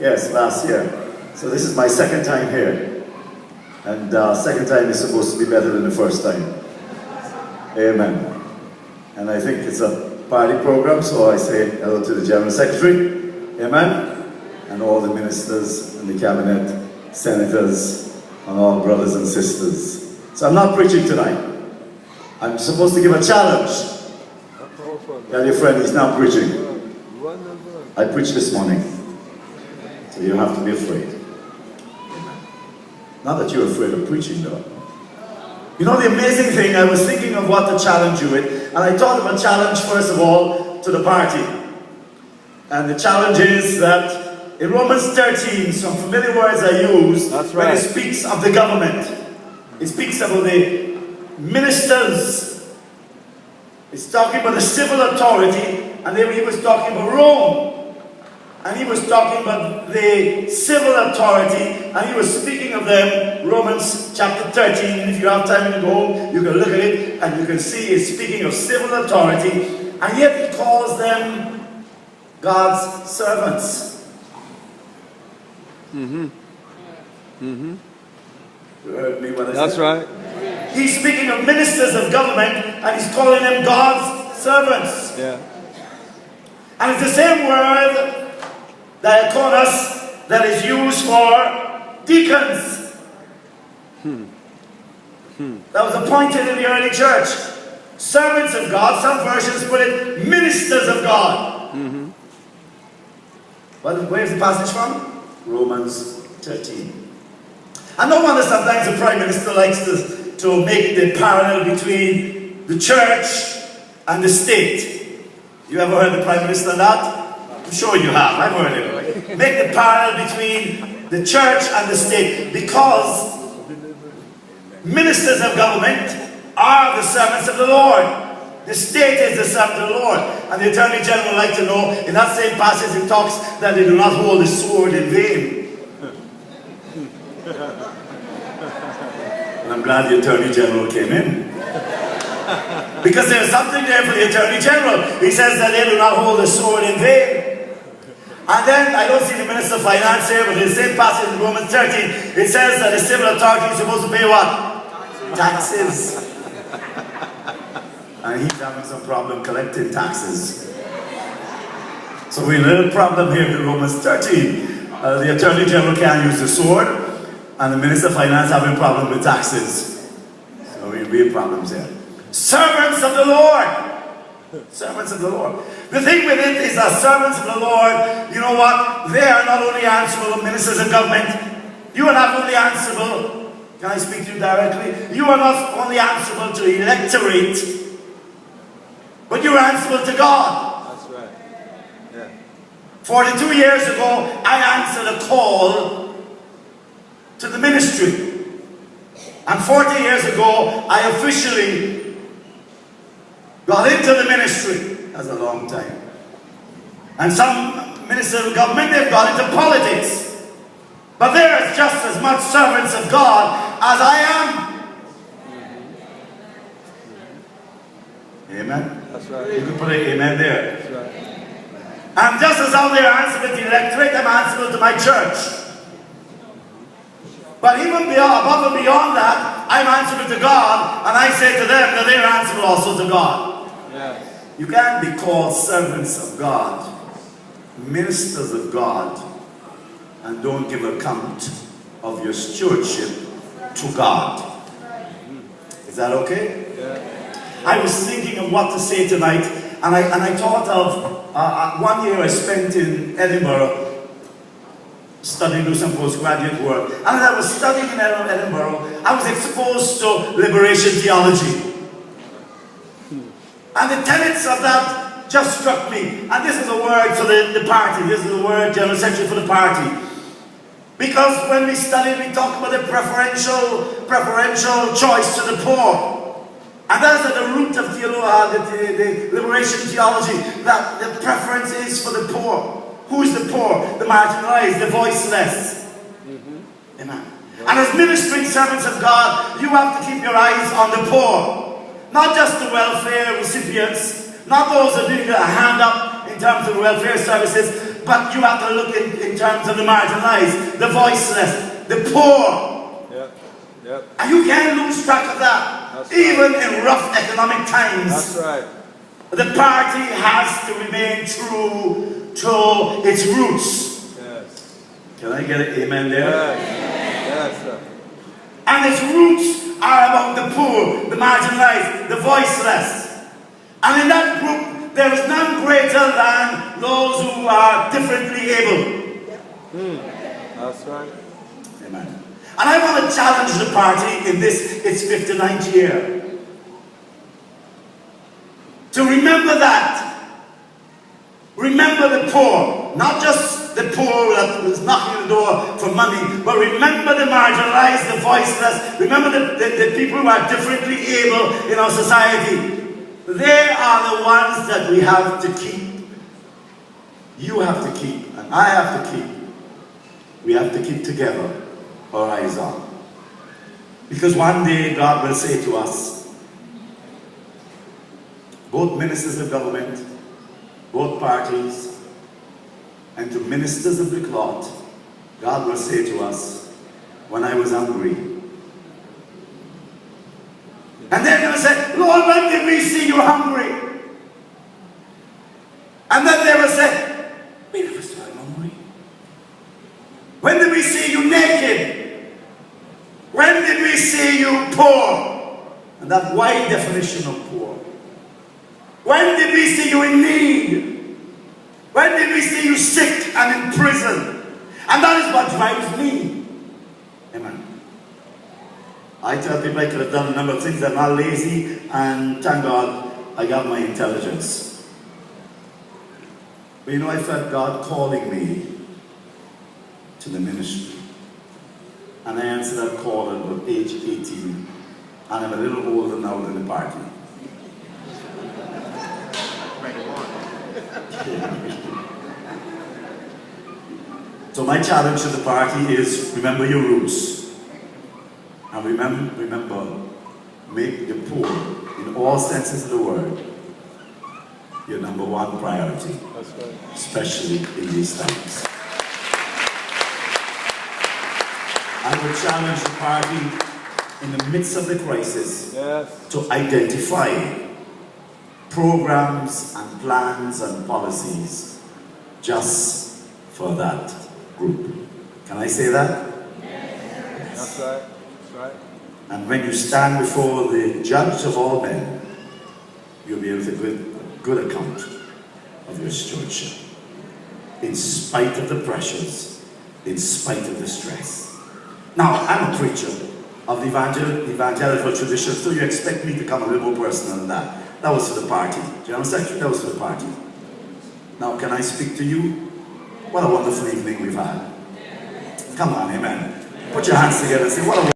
Yes, last year. So this is my second time here. And second time is supposed to be better than the first time. Amen. And I think it's a party program, so I say hello to the General Secretary. Amen. And all the ministers and the cabinet, senators, and all brothers and sisters. So I'm not preaching tonight. I'm supposed to give a challenge. Tell your friend he's not preaching. I preached this morning. So you have to be afraid. Not that you're afraid of preaching, though. You know the amazing thing, I was thinking of what to challenge you with, and I thought of a challenge, first of all, to the party. And the challenge is that in Romans 13, some familiar words are used when it speaks of the government. It speaks about the ministers. It's talking about the civil authority, and then he was talking about Rome. And he was talking about the civil authority, and he was speaking of them, Romans chapter 13. And if you have time to go home, you can look at it, and you can see he's speaking of civil authority, and yet he calls them God's servants. You heard me when I said That's right. He's speaking of ministers of government, and he's calling them God's servants. Yeah. And it's the same word, diakonos, that is used for deacons. That was appointed in the early church. Servants of God, some versions put it, ministers of God. Where's the passage from? Romans 13. I no wonder sometimes the Prime Minister likes to make the parallel between the church and the state. You ever heard the Prime Minister that? I'm sure you have. I've heard it. Make the parallel between the church and the state, because ministers of government are the servants of the Lord. The state is the servant of the Lord. And the Attorney General would like to know, in that same passage it talks that they do not hold the sword in vain. And I'm glad the Attorney General came in. Because there's something there for the Attorney General. He says that they do not hold the sword in vain. And then, I don't see the Minister of Finance here, but in the same passage in Romans 13, it says that the civil authority is supposed to pay what? Taxes. And he's having some problem collecting taxes. So we have a little problem here in Romans 13. The Attorney General can't use the sword, and the Minister of Finance having a problem with taxes. So we have problems here. Servants of the Lord. Servants of the Lord. The thing with it is that servants of the Lord, you know what? They are not only answerable to ministers of government. You are not only answerable, can I speak to you directly? You are not only answerable to the electorate, but you are answerable to God. That's right. Yeah. 42 years ago, I answered a call to the ministry. And 40 years ago, I officially got into the ministry. That's a long time. And some ministers of government, they've got into politics. But they're just as much servants of God as I am. Amen? That's right. You can put an amen there. That's right. I'm just as out there answerable to the electorate, I'm answerable to my church. But even above and beyond that, I'm answerable to God, and I say to them that they're answerable also to God. Yes. You can't be called servants of God, ministers of God, and don't give account of your stewardship to God. Is that okay? Yeah. I was thinking of what to say tonight, and I thought of 1 year I spent in Edinburgh studying, doing some postgraduate work. And as I was studying in Edinburgh, I was exposed to liberation theology. And the tenets of that just struck me. And this is a word for the party. This is a word, General Secretary, for the party. Because when we study, we talk about the preferential choice to the poor. And that's at the root of the liberation theology, that the preference is for the poor. Who is the poor? The marginalized, the voiceless. Amen. And as ministering servants of God, you have to keep your eyes on the poor. Not just the welfare recipients, not those that need a hand up in terms of welfare services, But you have to look in terms of the marginalized, the voiceless, the poor. Yep. Yep. And you can't lose track of that. That's Even right. in rough economic times. That's right. The party has to remain true to its roots. Yes. Can I get an amen there? Yes. Yes, sir. And its roots are about the poor, the marginalized, the voiceless. And in that group, there is none greater than those who are differently able. That's right. Amen. And I want to challenge the party in this, its 59th year, to remember that. Remember the poor, not just the poor that was knocking the door for money, but remember the marginalized, the voiceless, remember the people who are differently able in our society. They are the ones that we have to keep. You have to keep, and I have to keep. We have to keep together, our eyes on. Because one day God will say to us, both ministers of government, both parties, and to ministers of the cloth, God will say to us, when I was hungry. And then they will say, Lord, when did we see you hungry? And then they will say, we never saw you hungry. When did we see you naked? When did we see you poor? And that wide definition of poor. When did we see you in need? When did we see you sick and in prison? And that is what drives me. Amen. I tell people I could have done a number of things. I'm not lazy, and thank God I got my intelligence. But you know, I felt God calling me to the ministry. And I answered that call at about age 18. And I'm a little older now than the party. So my challenge to the party is, remember your roots. And remember, make the poor, in all senses of the word, your number one priority. That's right. Especially in these times. I would challenge the party in the midst of the crisis to identify programs and plans and policies just for that group. Can I say that? Yes. That's right. That's right. And when you stand before the judge of all men, you'll be able to give good account of your stewardship. In spite of the pressures, in spite of the stress. Now, I'm a preacher of the evangelical tradition, so you expect me to come a little more personal than that. That was for the party. General Secretary, that was for the party. Now, can I speak to you? What a wonderful evening we've had. Come on, amen. Put your hands together and say, what a